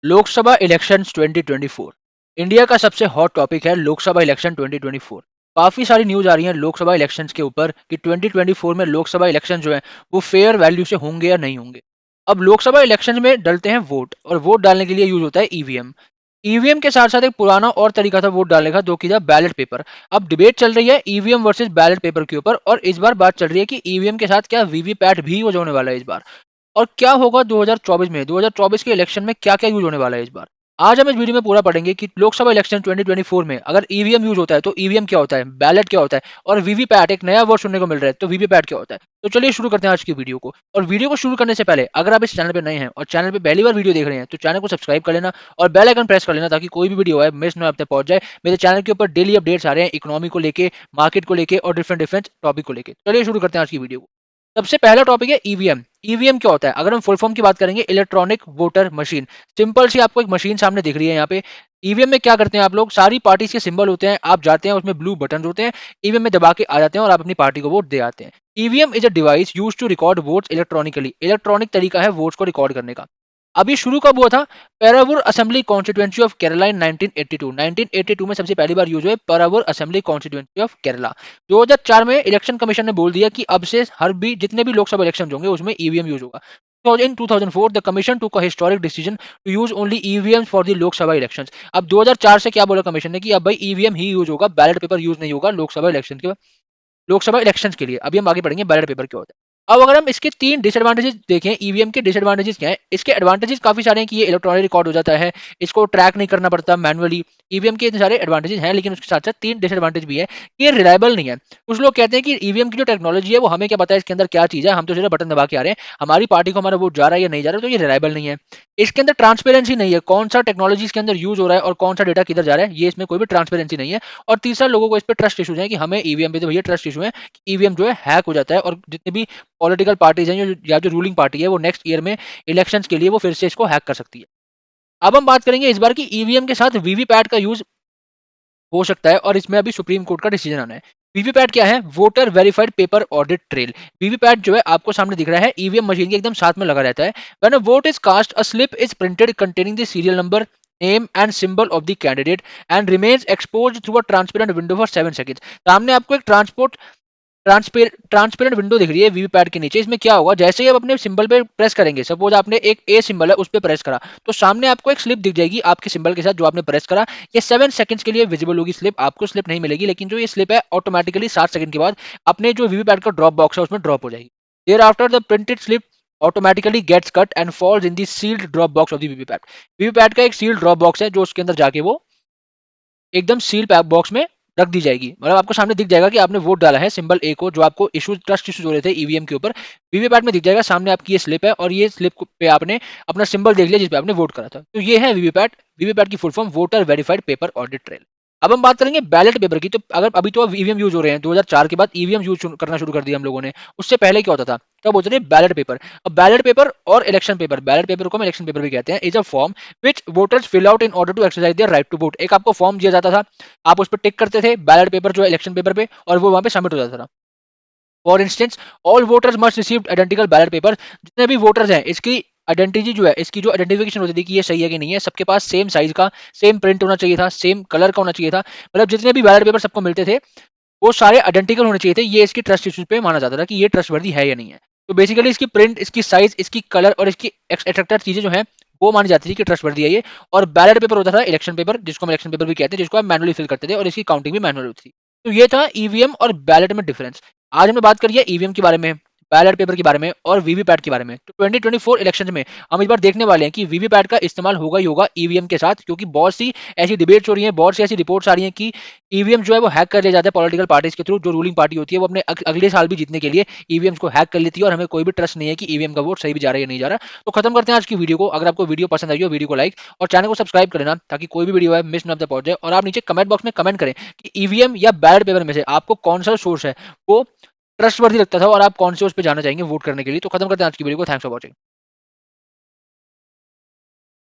Lok Sabha elections 2024 India का सबसे hot topic है लोकसभा इलेक्शन 2024। काफी सारी न्यूज आ रही है लोकसभा इलेक्शंस के ऊपर कि 2024 में लोकसभा इलेक्शन जो है वो फेयर वैल्यू से होंगे या नहीं होंगे। अब लोकसभा इलेक्शन में डलते हैं वोट और वोट डालने के लिए यूज होता है ईवीएम। ईवीएम के साथ साथ एक पुराना और तरीका था वोट डालने का जो कि था बैलेट पेपर। अब डिबेट चल रही है ईवीएम वर्सेस बैलेट पेपर के ऊपर और इस बार बात चल रही है कि ईवीएम के साथ क्या वीवीपैट भी यूज होने वाला है इस बार। और क्या होगा 2024 में 2024 के इलेक्शन में क्या क्या यूज होने वाला है इस बार। आज हम इस वीडियो में पूरा पढ़ेंगे कि लोकसभा इलेक्शन 2024 में अगर ईवीएम यूज होता है तो ईवीएम क्या होता है, बैलेट क्या होता है और वीवीपैट एक नया वर्ड सुनने को मिल रहा है तो वीवीपैट क्या होता है। तो चलिए शुरू करते हैं आज की वीडियो को। और वीडियो को शुरू करने से पहले अगर आप इस चैनल पे नए हैं और चैनल पे पहली बार वीडियो देख रहे हैं तो चैनल को सब्सक्राइब कर लेना और बेल आइकन प्रेस कर लेना ताकि कोई भी वीडियो है मिस ना आप तक पहुंच जाए। मेरे चैनल के ऊपर डेली अपडेट्स आ रहे हैं इकोनॉमी को लेके, मार्केट को लेके और डिफरेंट डिफरेंट टॉपिक को लेके। चलिए शुरू करते हैं आज की वीडियो को। सबसे पहला टॉपिक है ईवीएम। ईवीएम क्या होता है? अगर हम फुल फॉर्म की बात करेंगे इलेक्ट्रॉनिक वोटर मशीन। सिंपल सी आपको एक मशीन सामने दिख रही है यहाँ पे। ईवीएम में क्या करते हैं आप लोग, सारी पार्टीज के सिंबल होते हैं, आप जाते हैं उसमें ब्लू बटन होते हैं, ईवीएम में दबा के आ जाते हैं और आप अपनी पार्टी को वोट दे आते हैं। EVM is a device used to record votes electronically. Electronic तरीका है वोट्स को रिकॉर्ड करने का। अभी शुरू कब हुआ था? पेरावूर असेंबली कॉन्स्टिट्यूएंसी ऑफ केरला इन 1982। 1982 में सबसे पहली बार यूज हुए पेरावूर असेंबली कॉन्स्टिट्यूएंसी ऑफ केरला। 2004 में इलेक्शन कमीशन ने बोल दिया कि अब से हर भी जितने भी लोकसभा इलेक्शन होंगे उसमें ईवीएम यूज होगा। So in 2004 the commission took a historic decision to use only EVMs for the Lok Sabha elections. अब 2004 से क्या बोला कमीशन ने कि अब भाई ईवीएम ही यूज होगा, बैलेट पेपर यूज नहीं होगा लोकसभा इलेक्शन के, लोकसभा इलेक्शंस के लिए। अभी हम आगे पढ़ेंगे बैलेट पेपर क्या होता है। अब अगर हम इसके तीन डिसएडवांटेजेस देखें, ईवीएम के डिसएडवांटेजेस क्या है? इसके एडवांटेजेस काफी सारे हैं कि ये इलेक्ट्रॉनिक रिकॉर्ड हो जाता है, इसको ट्रैक नहीं करना पड़ता मैनुअली। ईवीएम के इतने सारे एडवांटेजेस हैं लेकिन उसके साथ साथ तीन डिसएडवांटेज भी है कि ये रिलायबल नहीं है। कुछ लोग कहते हैं कि ईवीएम की जो टेक्नोलॉजी है वो हमें क्या पता है इसके अंदर क्या चीज है, हम तो सिर्फ बटन दबा के आ रहे हैं, हमारी पार्टी को हमारा वोट जा रहा है या नहीं जा रहा है, तो ये रिलायबल नहीं है। इसके अंदर ट्रांसपेरेंसी नहीं है, कौन सा टेक्नोलॉजी इसके अंदर यूज हो रहा है और कौन सा डेटा किधर जा रहा है, ये इसमें कोई भी ट्रांसपेरेंसी नहीं है। और तीसरा, लोगों को इस पर ट्रस्ट इशूज है कि हमें ईवीएम पे तो भैया ट्रस्ट इशू है, ईवीएम जो है हैक हो जाता है और जितने भी पॉलिटिकल पार्टीज हैं या जो रूलिंग पार्टी है वो नेक्स्ट ईयर में इलेक्शंस के लिए वो फिर से इसको हैक कर सकती है। अब हम बात करेंगे इस बार की ईवीएम के साथ वीवीपैट का यूज हो सकता है और इसमें अभी सुप्रीम कोर्ट का डिसीजन आना है। वीवीपैट क्या है? Voter verified paper audit trail. VVPAT जो है आपको सामने दिख रहा है, ईवीएम मशीन के एकदम साथ में लगा रहता है। When a vote is cast a slip is printed containing the serial number, name and symbol of the candidate and remains exposed through a transparent window for 7 seconds. सामने आपको एक ट्रांसपेरेंट विंडो दिख रही है वीवीपैट के नीचे। इसमें क्या होगा, जैसे ही आप अपने सिंबल पे प्रेस करेंगे, सपोज आपने एक ए सिंबल है उस पर प्रेस करा, तो सामने आपको एक स्लिप दिख जाएगी आपके सिंबल के साथ जो आपने प्रेस करा। ये 7 सेकंड्स के लिए विजिबल होगी स्लिप, आपको स्लिप नहीं मिलेगी, लेकिन जो ये स्लिप है ऑटोमेटिकली 7 सेकंड के बाद अपने जो वीवीपैट का ड्रॉप बॉक्स है उसमें ड्रॉप हो जाएगी। Thereafter the printed slip automatically gets cut and falls in the sealed drop box of the VVPAT. VVPAT का एक सील्ड ड्रॉप बॉक्स है जो उसके अंदर जाके वो एकदम सील पैक बॉक्स में रख दी जाएगी। मतलब आपको सामने दिख जाएगा कि आपने वोट डाला है सिंबल ए को, जो आपको इशू ट्रस्ट इशूज हो रहे थे ईवीएम के ऊपर, वीवीपैट में दिख जाएगा सामने आपकी ये स्लिप है और ये स्लिप पे आपने अपना सिंबल देख लिया जिस पे आपने वोट करा था। तो ये है वीवीपैट। वीवीपैट की full form voter verified paper audit trail. अब हम बात करेंगे बैलेट पेपर की। तो अगर अभी तो ईवीएम यूज हो रहे हैं, 2004 के बाद ईवीएम यूज करना शुरू कर दिया हम लोगों ने। उससे पहले क्या होता था, तब होते थे बैलेट पेपर। अब बैलेट पेपर और इलेक्शन पेपर, बैलेट पेपर को हम इलेक्शन पेपर भी कहते हैं, is a form which voters fill out in order to exercise their right to vote. एक आपको फॉर्म दिया जाता था, आप उस पर टिक करते थे बैलेट पेपर जो है इलेक्शन पेपर पे, और वो वहां पे सबमिट हो जाता था। For instance, all voters must receive identical ballot paper. जितने भी वोटर्स हैं इसकी आइडेंटिटी जो है, इसकी जो आइडेंटिफिकेशन होती थी कि ये सही है कि नहीं है, सबके पास सेम साइज का, सेम प्रिंट होना चाहिए था, सेम कलर का होना चाहिए था। मतलब जितने भी बैलेट पेपर सबको मिलते थे वो सारे आइडेंटिकल होने चाहिए थे। ये इसकी ट्रस्ट इश्यूज पे माना जाता था कि ये ट्रस्टवर्दी है या नहीं है। तो बेसिकली इसकी प्रिंट, इसकी साइज, इसकी कलर और इसकी एक्सेट्रा चीजें जो है वो मानी जाती थी कि ट्रस्टवर्दी है ये। और बैलेट पेपर होता था इलेक्शन पेपर, जिसको हम इलेक्शन पेपर भी कहते हैं, जिसको आप मैनुअली फिल करते थे और इसकी काउंटिंग भी मैनुअल होती थी। तो ये था ईवीएम और बैलेट में डिफरेंस। आज हमने बात करी है ईवीएम के बारे में, बैलेट पेपर के बारे में और वीवीपैट के बारे में। तो 2024 इलेक्शन में हम इस बार देखने वाले हैं कि वीवीपैट का इस्तेमाल होगा ही होगा ईवीएम के साथ, क्योंकि बहुत सी ऐसी डिबेट्स हो रही हैं, बहुत सी ऐसी रिपोर्ट्स आ रही हैं कि ईवीएम जो है वो हैक कर लिया जाता है पॉलिटिकल पार्टीज के थ्रू। जो रूलिंग पार्टी होती है वो अपने अगले साल भी जीतने के लिए ईवीएम्स को हैक कर लेती है और हमें कोई भी ट्रस्ट नहीं है कि ईवीएम का वोट सही भी जा रहा है या नहीं जा रहा। तो खत्म करते हैं आज की वीडियो को। अगर आपको वीडियो पसंद आई हो, वीडियो को लाइक और चैनल को सब्सक्राइब कर लेना ताकि कोई भी वीडियो है मिस ना पहुंच जाए। और आप नीचे कमेंट बॉक्स में कमेंट करें कि ईवीएम या बैलेट पेपर में से आपको कौन सा सोर्स है वो ट्रस्टवर्दी लगता था और आप कौन से उस पर जाना चाहेंगे वोट करने के लिए। तो खत्म करते हैं आज की वीडियो को। Thanks for watching.